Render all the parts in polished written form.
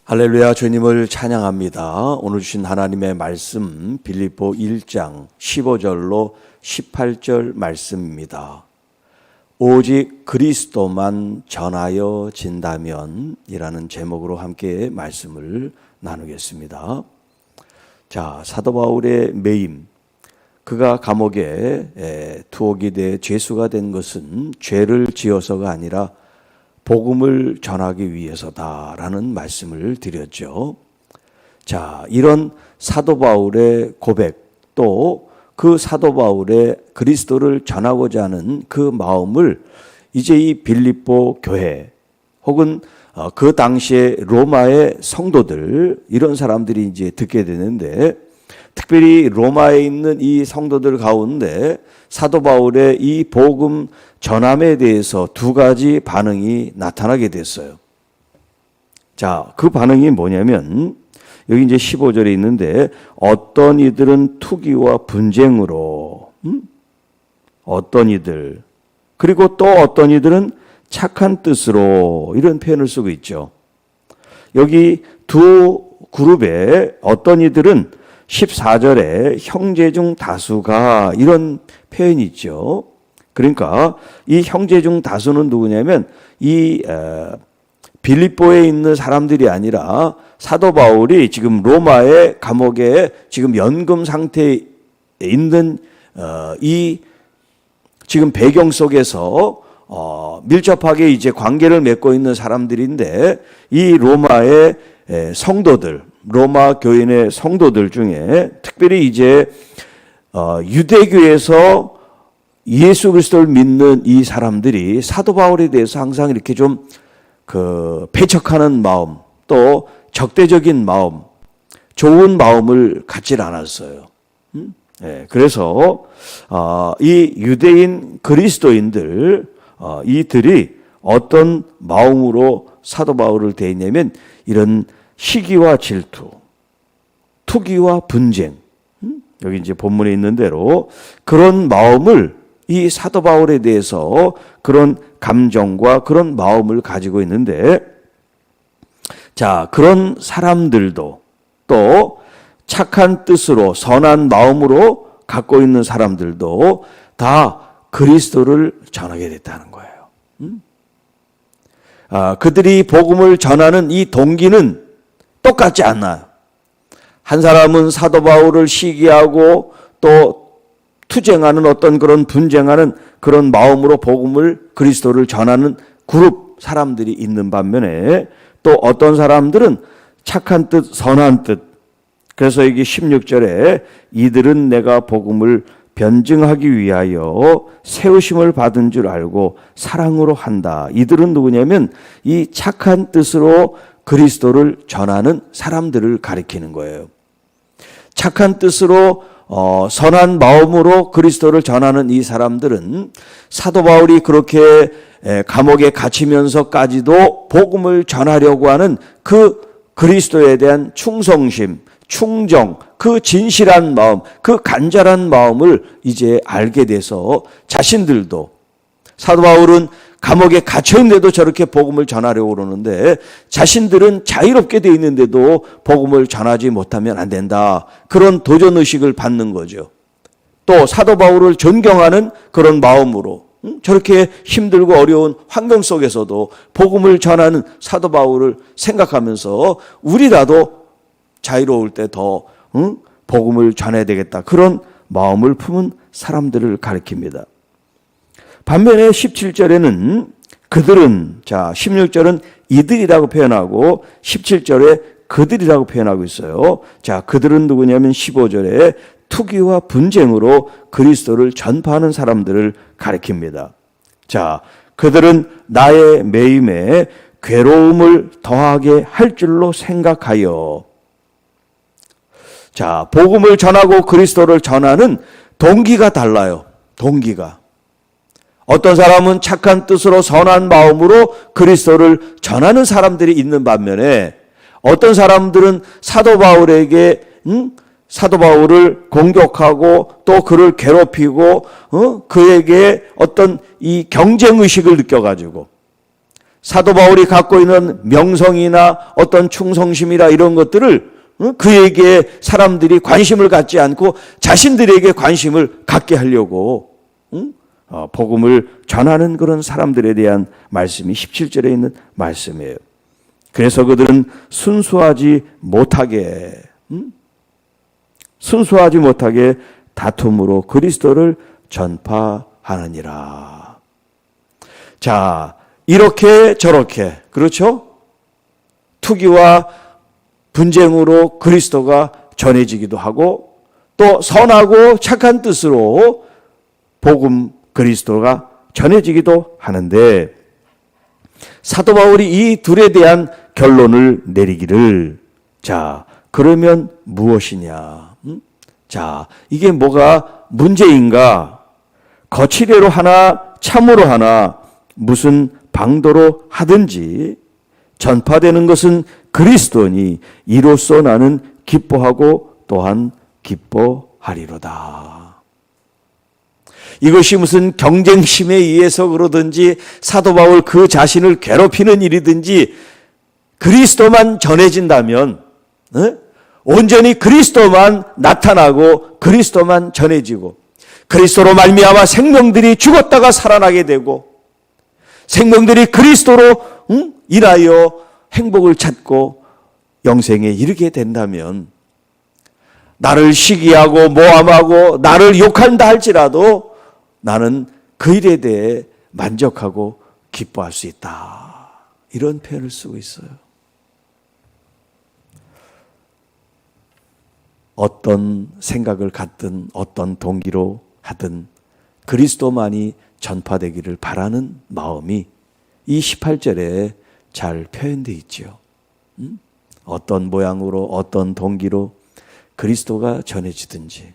할렐루야, 주님을 찬양합니다. 오늘 주신 하나님의 말씀 빌립보 1장 15절로 18절 말씀입니다. 오직 그리스도만 전하여 진다면 이라는 제목으로 함께 말씀을 나누겠습니다. 자, 사도 바울의 매임, 그가 감옥에 투옥이 돼 죄수가 된 것은 죄를 지어서가 아니라 복음을 전하기 위해서다라는 말씀을 드렸죠. 자, 이런 사도 바울의 고백, 또 그 사도 바울의 그리스도를 전하고자 하는 그 마음을 이제 이 빌립보 교회 혹은 그 당시에 로마의 성도들, 이런 사람들이 이제 듣게 되는데, 특별히 로마에 있는 이 성도들 가운데 사도 바울의 이 복음 전함에 대해서 두 가지 반응이 나타나게 됐어요. 자, 그 반응이 뭐냐면 여기 이제 15절에 있는데, 어떤 이들은 투기와 분쟁으로, 어떤 이들, 그리고 또 어떤 이들은 착한 뜻으로, 이런 표현을 쓰고 있죠. 여기 두 그룹에 어떤 이들은 14절에 형제 중 다수가, 이런 표현이 있죠. 그러니까 이 형제 중 다수는 누구냐면 이 빌립보에 있는 사람들이 아니라 사도 바울이 지금 로마의 감옥에 지금 연금 상태에 있는 이 지금 배경 속에서 밀접하게 이제 관계를 맺고 있는 사람들인데, 이 로마의 성도들, 로마 교인의 성도들 중에 특별히 이제 유대교에서 예수 그리스도를 믿는 이 사람들이 사도 바울에 대해서 항상 이렇게 좀 배척하는 마음, 또 적대적인 마음, 좋은 마음을 갖질 않았어요. 그래서 이 유대인 그리스도인들, 이들이 어떤 마음으로 사도 바울을 대했냐면 이런 시기와 질투, 투기와 분쟁, 여기 이제 본문에 있는 대로 그런 마음을, 이 사도 바울에 대해서 그런 감정과 그런 마음을 가지고 있는데, 자, 그런 사람들도 또 착한 뜻으로 선한 마음으로 갖고 있는 사람들도 다 그리스도를 전하게 됐다는 거예요. 그들이 복음을 전하는 이 동기는 똑같지 않아요. 한 사람은 사도 바울을 시기하고 또 투쟁하는 어떤 그런 분쟁하는 그런 마음으로 복음을, 그리스도를 전하는 그룹 사람들이 있는 반면에, 또 어떤 사람들은 착한 뜻, 선한 뜻. 그래서 여기 16절에 이들은 내가 복음을 변증하기 위하여 세우심을 받은 줄 알고 사랑으로 한다. 이들은 누구냐면 이 착한 뜻으로 그리스도를 전하는 사람들을 가리키는 거예요. 착한 뜻으로 선한 마음으로 그리스도를 전하는 이 사람들은 사도 바울이 그렇게 감옥에 갇히면서까지도 복음을 전하려고 하는 그 그리스도에 대한 충성심, 충정, 그 진실한 마음, 그 간절한 마음을 이제 알게 돼서 자신들도, 사도 바울은 감옥에 갇혀있는데도 저렇게 복음을 전하려고 그러는데 자신들은 자유롭게 돼 있는데도 복음을 전하지 못하면 안 된다, 그런 도전의식을 받는 거죠. 또 사도 바울을 존경하는 그런 마음으로 저렇게 힘들고 어려운 환경 속에서도 복음을 전하는 사도 바울을 생각하면서 우리라도 자유로울 때 더 복음을 전해야 되겠다, 그런 마음을 품은 사람들을 가리킵니다. 반면에 17절에는 그들은, 자, 16절은 이들이라고 표현하고 17절에 그들이라고 표현하고 있어요. 자, 그들은 누구냐면 15절에 투기와 분쟁으로 그리스도를 전파하는 사람들을 가리킵니다. 자, 그들은 나의 매임에 괴로움을 더하게 할 줄로 생각하여, 자, 복음을 전하고 그리스도를 전하는 동기가 달라요. 동기가. 어떤 사람은 착한 뜻으로 선한 마음으로 그리스도를 전하는 사람들이 있는 반면에, 어떤 사람들은 사도 바울에게 사도 바울을 공격하고 또 그를 괴롭히고 그에게 어떤 이 경쟁의식을 느껴가지고 사도 바울이 갖고 있는 명성이나 어떤 충성심이라 이런 것들을 그에게 사람들이 관심을 갖지 않고 자신들에게 관심을 갖게 하려고 복음을 전하는 그런 사람들에 대한 말씀이 17절에 있는 말씀이에요. 그래서 그들은 순수하지 못하게 다툼으로 그리스도를 전파하느니라. 자, 이렇게 저렇게, 그렇죠? 투기와 분쟁으로 그리스도가 전해지기도 하고 또 선하고 착한 뜻으로 복음 그리스도가 전해지기도 하는데, 사도 바울이 이 둘에 대한 결론을 내리기를, 자, 그러면 무엇이냐? 자, 이게 뭐가 문제인가? 거칠애로 하나 참으로 하나 무슨 방도로 하든지 전파되는 것은 그리스도니 이로써 나는 기뻐하고 또한 기뻐하리로다. 이것이 무슨 경쟁심에 의해서 그러든지 사도 바울 그 자신을 괴롭히는 일이든지 그리스도만 전해진다면 온전히 그리스도만 나타나고 그리스도만 전해지고 그리스도로 말미암아 생명들이 죽었다가 살아나게 되고 생명들이 그리스도로 인하여 행복을 찾고 영생에 이르게 된다면 나를 시기하고 모함하고 나를 욕한다 할지라도 나는 그 일에 대해 만족하고 기뻐할 수 있다. 이런 표현을 쓰고 있어요. 어떤 생각을 갖든 어떤 동기로 하든 그리스도만이 전파되기를 바라는 마음이 이 18절에 잘 표현되어 있죠. 어떤 모양으로 어떤 동기로 그리스도가 전해지든지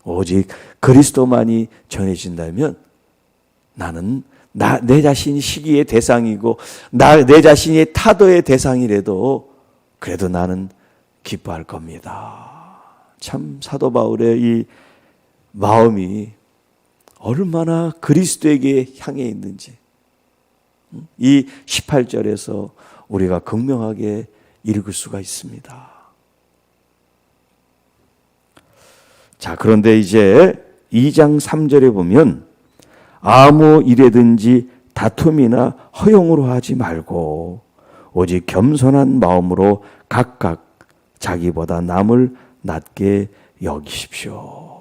오직 그리스도만이 전해진다면 나는 내 자신이 시기의 대상이고 내 자신이 타도의 대상이라도 그래도 나는 기뻐할 겁니다. 참 사도 바울의 이 마음이 얼마나 그리스도에게 향해 있는지 이 18절에서 우리가 극명하게 읽을 수가 있습니다. 자, 그런데 이제 2장 3절에 보면 아무 일에든지 다툼이나 허용으로 하지 말고 오직 겸손한 마음으로 각각 자기보다 남을 낮게 여기십시오.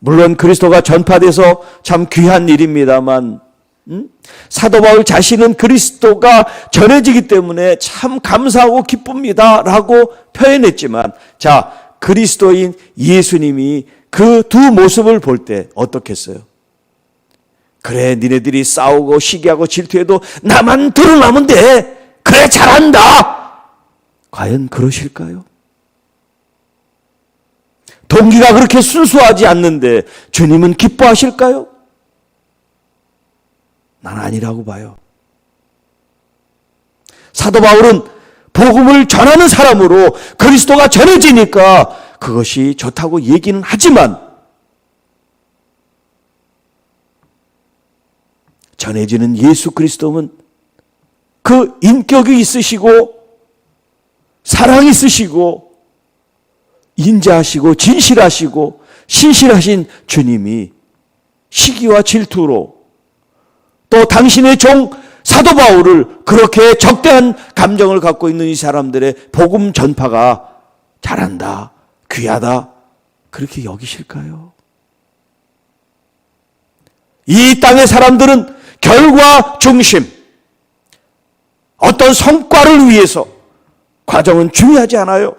물론 그리스도가 전파돼서 참 귀한 일입니다만 사도 바울 자신은 그리스도가 전해지기 때문에 참 감사하고 기쁩니다 라고 표현했지만, 자, 그리스도인 예수님이 그 두 모습을 볼 때 어떻겠어요? 그래, 니네들이 싸우고 시기하고 질투해도 나만 드러나면 돼. 그래, 잘한다. 과연 그러실까요? 동기가 그렇게 순수하지 않는데 주님은 기뻐하실까요? 난 아니라고 봐요. 사도 바울은 복음을 전하는 사람으로 그리스도가 전해지니까 그것이 좋다고 얘기는 하지만 전해지는 예수 그리스도는 그 인격이 있으시고 사랑이 있으시고 인자하시고 진실하시고 신실하신 주님이 시기와 질투로 또 당신의 종 사도 바울을 그렇게 적대한 감정을 갖고 있는 이 사람들의 복음 전파가 잘한다, 귀하다, 그렇게 여기실까요? 이 땅의 사람들은 결과 중심, 어떤 성과를 위해서 과정은 중요하지 않아요.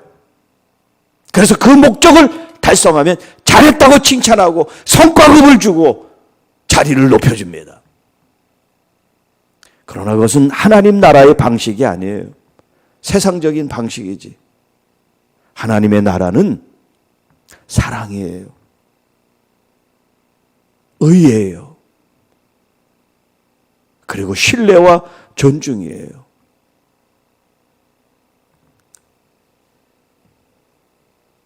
그래서 그 목적을 달성하면 잘했다고 칭찬하고 성과급을 주고 자리를 높여줍니다. 그러나 그것은 하나님 나라의 방식이 아니에요. 세상적인 방식이지. 하나님의 나라는 사랑이에요. 의예요. 그리고 신뢰와 존중이에요.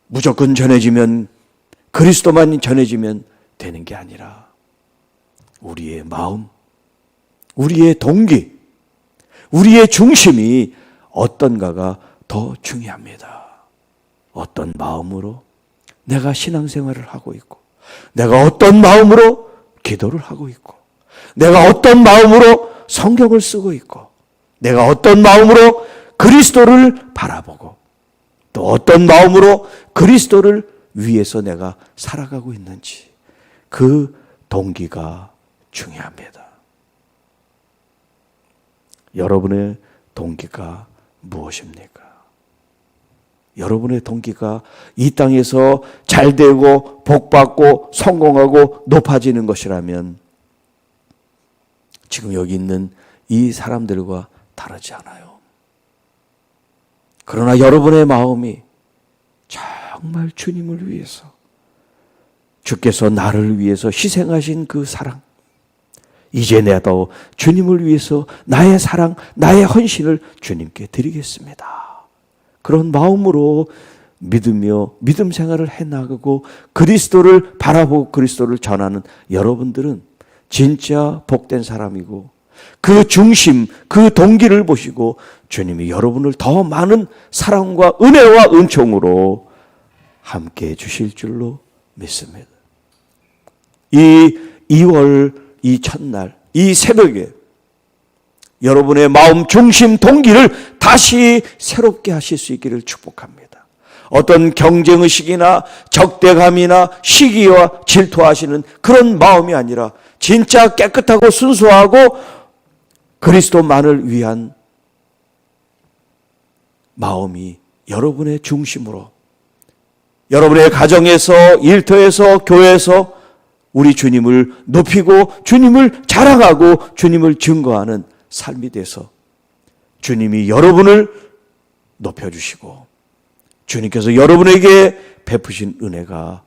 무조건 전해지면, 그리스도만 전해지면 되는 게 아니라 우리의 마음, 우리의 동기, 우리의 중심이 어떤가가 더 중요합니다. 어떤 마음으로 내가 신앙생활을 하고 있고, 내가 어떤 마음으로 기도를 하고 있고, 내가 어떤 마음으로 성경을 쓰고 있고, 내가 어떤 마음으로 그리스도를 바라보고, 또 어떤 마음으로 그리스도를 위해서 내가 살아가고 있는지, 그 동기가 중요합니다. 여러분의 동기가 무엇입니까? 여러분의 동기가 이 땅에서 잘되고 복받고 성공하고 높아지는 것이라면 지금 여기 있는 이 사람들과 다르지 않아요. 그러나 여러분의 마음이 정말 주님을 위해서, 주께서 나를 위해서 희생하신 그 사랑, 이제 나도 주님을 위해서 나의 사랑, 나의 헌신을 주님께 드리겠습니다. 그런 마음으로 믿으며 믿음 생활을 해나가고 그리스도를 바라보고 그리스도를 전하는 여러분들은 진짜 복된 사람이고, 그 중심, 그 동기를 보시고 주님이 여러분을 더 많은 사랑과 은혜와 은총으로 함께 해주실 줄로 믿습니다. 이 2월 이 첫날, 이 새벽에 여러분의 마음 중심 동기를 다시 새롭게 하실 수 있기를 축복합니다. 어떤 경쟁의식이나 적대감이나 시기와 질투하시는 그런 마음이 아니라 진짜 깨끗하고 순수하고 그리스도만을 위한 마음이 여러분의 중심으로, 여러분의 가정에서, 일터에서, 교회에서 우리 주님을 높이고 주님을 자랑하고 주님을 증거하는 삶이 돼서 주님이 여러분을 높여주시고 주님께서 여러분에게 베푸신 은혜가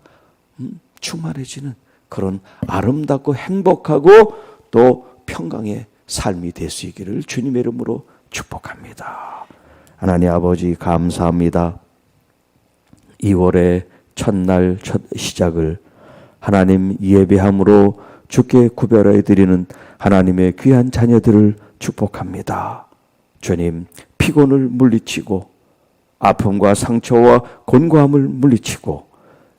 충만해지는 그런 아름답고 행복하고 또 평강의 삶이 될 수 있기를 주님의 이름으로 축복합니다. 하나님 아버지 감사합니다. 2월의 첫날 첫 시작을 하나님 예배함으로 주께 구별해 드리는 하나님의 귀한 자녀들을 축복합니다. 주님, 피곤을 물리치고 아픔과 상처와 곤고함을 물리치고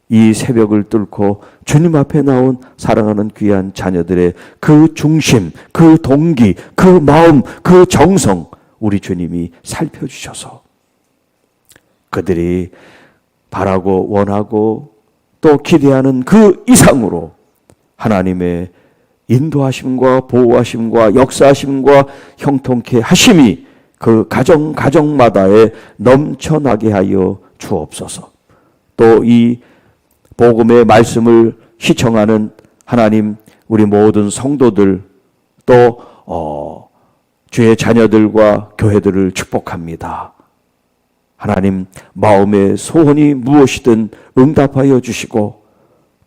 이 새벽을 뚫고 주님 앞에 나온 사랑하는 귀한 자녀들의 그 중심, 그 동기, 그 마음, 그 정성 우리 주님이 살펴주셔서 그들이 바라고 원하고 또 기대하는 그 이상으로 하나님의 인도하심과 보호하심과 역사하심과 형통케 하심이 그 가정마다에 넘쳐나게 하여 주옵소서. 또 이 복음의 말씀을 시청하는 하나님 우리 모든 성도들 또 주의 자녀들과 교회들을 축복합니다. 하나님 마음의 소원이 무엇이든 응답하여 주시고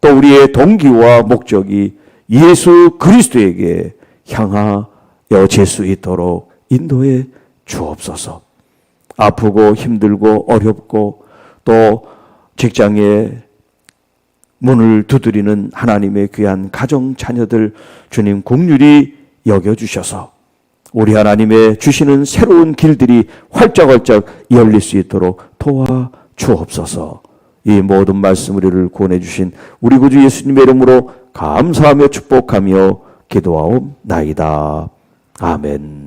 또 우리의 동기와 목적이 예수 그리스도에게 향하여질 수 있도록 인도해 주옵소서. 아프고 힘들고 어렵고 또 직장에 문을 두드리는 하나님의 귀한 가정 자녀들 주님 긍휼히 여겨주셔서 우리 하나님의 주시는 새로운 길들이 활짝활짝 열릴 수 있도록 도와주옵소서. 이 모든 말씀 우리를 구원해 주신 우리 구주 예수님의 이름으로 감사하며 축복하며 기도하옵나이다. 아멘.